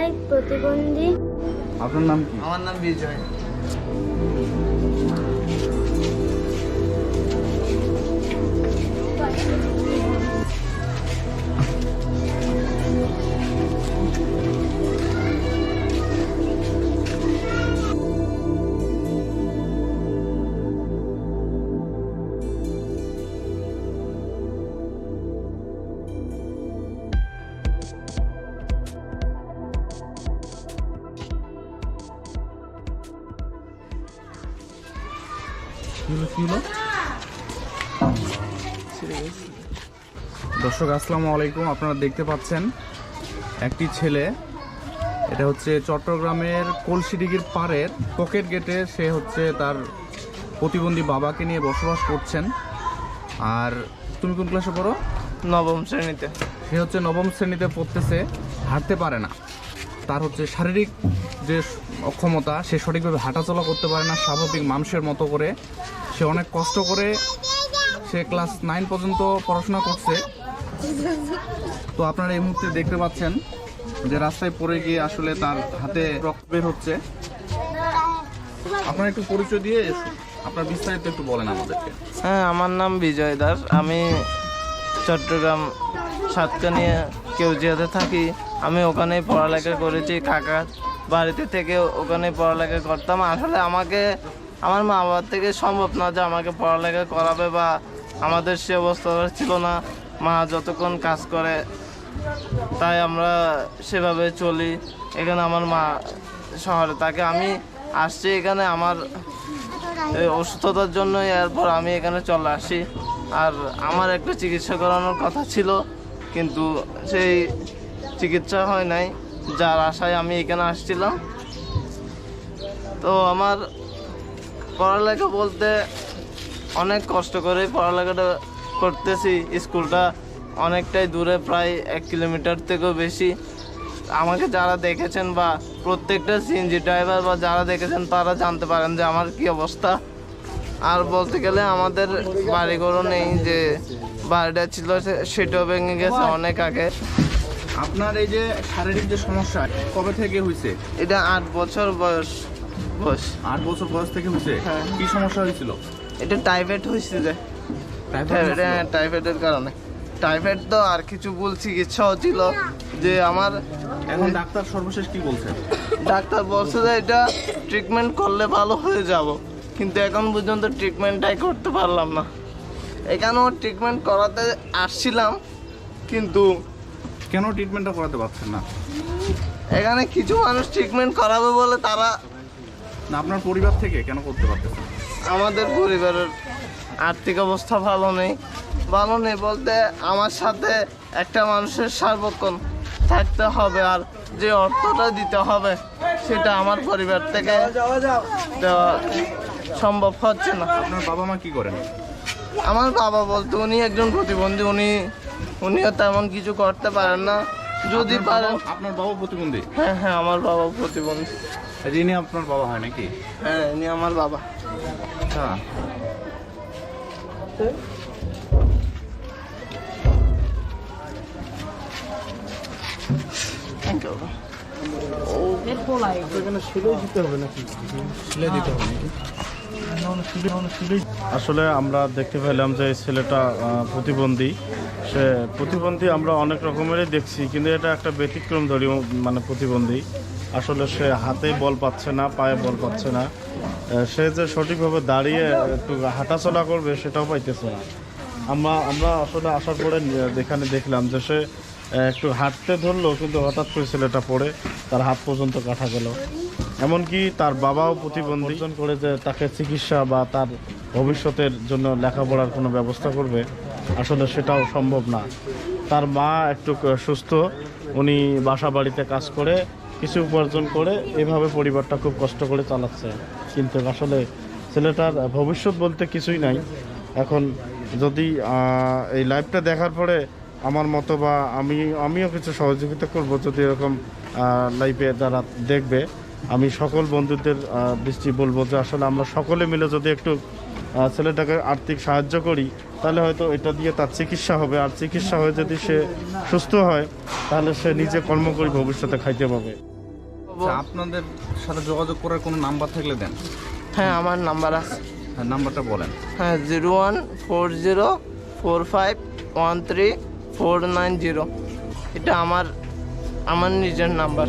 শারীরিক প্রতিবন্ধী। আপনার নাম কি? আমার নাম বিজয়। দর্শক আসসালামু আলাইকুম। আপনারা দেখতে পাচ্ছেন একটি ছেলে, এটা হচ্ছে চট্টগ্রামের কলসিডিগির পাড়ের পকেট গেটে সে হচ্ছে তার প্রতিবন্ধী বাবাকে নিয়ে বসবাস করছেন। আর তুমি কোন ক্লাসে পড়ো? নবম শ্রেণীতে। সে হচ্ছে নবম শ্রেণীতে পড়তেছে, হাঁটতে পারে না। তার হচ্ছে শারীরিক যে অক্ষমতা, সে সঠিকভাবে হাঁটাচলা করতে পারে না স্বাভাবিক মানুষের মতো করে। সে অনেক কষ্ট করে সে ক্লাস 9 পর্যন্ত পড়াশোনা করছে। তো আপনারা এই মুহূর্তে দেখতে পাচ্ছেন যে রাস্তায় পড়ে গিয়ে আসলে তার হাতে রক্ত বের হচ্ছে। আপনারা একটু পরিচয় দিয়ে আপনার বিস্তারিত একটু বলেন আমাদেরকে। হ্যাঁ, আমার নাম বিজয় দাস। আমি চট্টগ্রাম সাতকানিয়া কেউজিয়াতে থাকি। আমি ওখানেই পড়ালেখা করেছি, কাকার বাড়িতে থেকে ওখানেই পড়ালেখা করতাম। আসলে আমার মা বাবার থেকে সম্ভব না যে আমাকে পড়ালেখা করাবে, বা আমাদের সে অবস্থা ছিল না। মা যতক্ষণ কাজ করে তাই আমরা সেভাবে চলি। এখানে আমার মা শহরে থাকে, আমি আসছি এখানে আমার অসুস্থতার জন্য। এরপর আমি এখানে চলে আসি। আর আমার একটা চিকিৎসা করানোর কথা ছিল, কিন্তু সেই চিকিৎসা হয় নাই, যার আশায় আমি এখানে আসছিলাম। তো আমার পড়ালেখা বলতে অনেক কষ্ট করে পড়ালেখাটা করতেছি। স্কুলটা অনেকটাই দূরে, প্রায় 1 কিলোমিটার থেকেও বেশি। আমাকে যারা দেখেছেন বা প্রত্যেকটা সিএনজি ড্রাইভার বা যারা দেখেছেন তারা জানতে পারেন যে আমার কি অবস্থা। আর বলতে গেলে আমাদের বাড়িঘরও নেই, যে বাড়িটা ছিল সেটাও ভেঙে গেছে অনেক আগে। আপনার এই যে শারীরিক যে সমস্যা কবে থেকে হয়েছে? এটা 8 বছর বয়স। 8 বছর বয়স থেকে হয়েছে? হ্যাঁ। কি সমস্যা হয়েছিল? এটা টাইফয়েড হয়েছে, যে টাইফয়েডের কারণে। টাইফয়েড তো আর কিছু ভুল চিকিৎসাও ছিল, যে আমার এখন ডাক্তার সর্বশেষ কি বলছে? ডাক্তার বলছে যে এটা ট্রিটমেন্ট করলে ভালো হয়ে যাব, কিন্তু এখন পর্যন্ত ট্রিটমেন্টটাই করতে পারলাম না। এখানেও ট্রিটমেন্ট করাতে আসছিলাম, কিন্তু কেন ট্রিটমেন্টটা করাতে পারছেন না? এখানে কিছু মানুষ ট্রিটমেন্ট করাবে বলে তারা। না, আপনার পরিবার থেকে কেন করতে পারতেছেন? আমাদের পরিবারের আর্থিক অবস্থা ভালো নেই বলতে আমার সাথে একটা মানুষের সার্বক্ষণ থাকতে হবে, আর যে অর্থটা দিতে হবে সেটা আমার পরিবার থেকে দেওয়া সম্ভব হচ্ছে না। আপনার বাবা মা কি করেন? আমার বাবা বলতে উনি একজন প্রতিবন্ধী, উনিও তেমন কিছু করতে পারেন না। যদি পারেন। আপনার বাবা প্রতিবন্ধী? হ্যাঁ হ্যাঁ, আমার বাবা প্রতিবন্ধী। ইনি আপনার বাবা হয় নাকি? হ্যাঁ, ইনি আমার বাবা। আচ্ছা, আসলে আমরা দেখতে পেলাম যে এই ছেলেটা প্রতিবন্ধী। সে প্রতিবন্ধী আমরা অনেক রকমেরই দেখছি, কিন্তু এটা একটা ব্যতিক্রম ধর্মীয় প্রতিবন্ধী। আসলে সে হাতে বল পাচ্ছে না, পায়ে বল পাচ্ছে না। সে যে সঠিকভাবে দাঁড়িয়ে একটু হাঁটাচলা করবে সেটাও পাইতেছে না। আমরা আসলে আসার পরে এখানে দেখলাম যে সে একটু হাঁটতে ধরলো, কিন্তু হঠাৎ করে ছেলেটা পড়ে তার হাত পর্যন্ত কাটা গেল। এমনকি তার বাবাও প্রতিবন্ধী করে যে তাকে চিকিৎসা বা তার ভবিষ্যতের জন্য লেখাপড়ার কোনো ব্যবস্থা করবে, আসলে সেটাও সম্ভব না। তার মা একটু সুস্থ, উনি বাসা বাড়িতে কাজ করে কিছু উপার্জন করে এভাবে পরিবারটা খুব কষ্ট করে চালাচ্ছে। কিন্তু আসলে ছেলেটার ভবিষ্যৎ বলতে কিছুই নাই। এখন যদি এই লাইভটা দেখার পরে আমার মতো বা আমিও কিছু সহযোগিতা করব, যদি এরকম লাইভে যারা দেখবে, আমি সকল বন্ধুদের দৃষ্টি বলবো যে আসলে আমরা সকলে মিলে যদি একটু ছেলেটাকে আর্থিক সাহায্য করি, তাহলে হয়তো এটা দিয়ে তার চিকিৎসা হবে। আর চিকিৎসা হয়ে যদি সে সুস্থ হয়, তাহলে সে নিজে কর্ম করে ভবিষ্যতে খাইতে পাবে। আচ্ছা, আপনাদের সাথে যোগাযোগ করার কোনো নাম্বার থাকলে দেন। হ্যাঁ, আমার নাম্বার আছে। হ্যাঁ, নাম্বারটা বলেন। হ্যাঁ, 0140451349 এটা আমার নিজের নাম্বার।